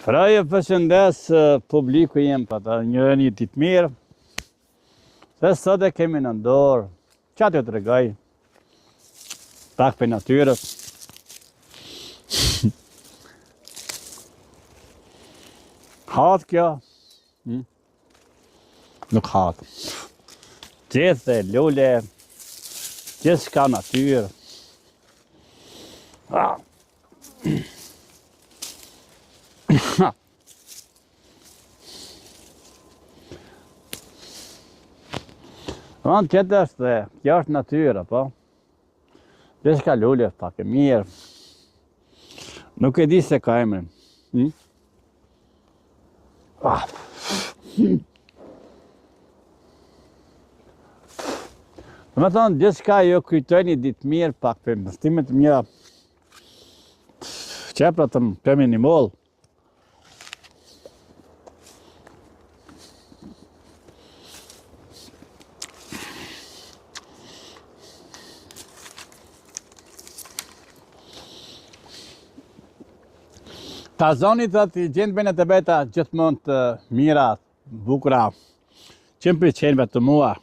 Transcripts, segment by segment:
Pra ju përshëndes publiku jem pa ta një ditë mirë. Se sot e kemi në dorë. Qa t'ju tregoj? Pak për natyrës. Hat kjo? Nuk hat. Gjithë lule, gjithë shka natyrë. Në qëtë është, kjo është natyra, po. Gjithë shka lule është pak e mirë. Nuk e di se ka emrin. Dhe me thonë, gjithë shka jo kujtoj një ditë mirë pak për mëstimet mjë qepra të më kemi një mollë. Ta zonit të gjendë bene të beta gjithmonë të mira, bukura, 100% të mua.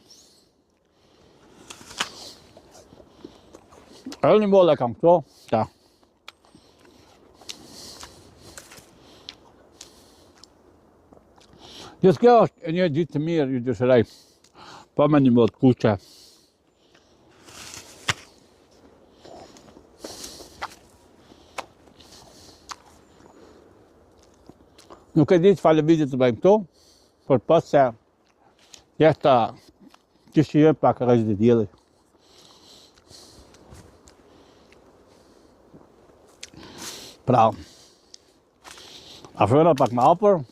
Edhe një mollë e kam këto, ta. Gjithë kjo është një ditë të mirë, ju dëshiroj, pa me një mollë të kuqe. Nuk e di që falë vizit të bëjmë këto, për pas se jeshta që shijëm pak e rëgjë dhe djeli. Pra, afrona pak më apër,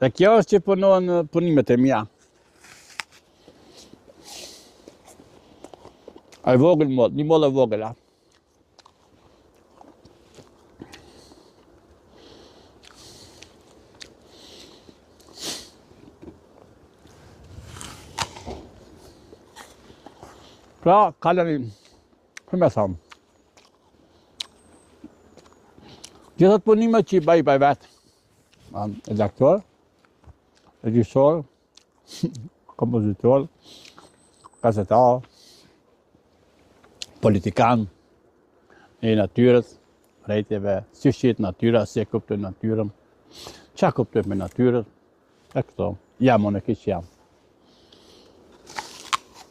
dhe kjo është që punohen punimet e mia. A i vogël mollë, një mollë e vogël, a. Pra, kalani, për me thamë, gjithët punimet që i bëj vetë, redaktor, regjisor, kompozitor, gazetar, politikan, e natyrës, rejtjeve, si shqitë natyra, si e kuptoj natyrën, qa kuptoj me natyrën, e këto, jam unë e kishë jam.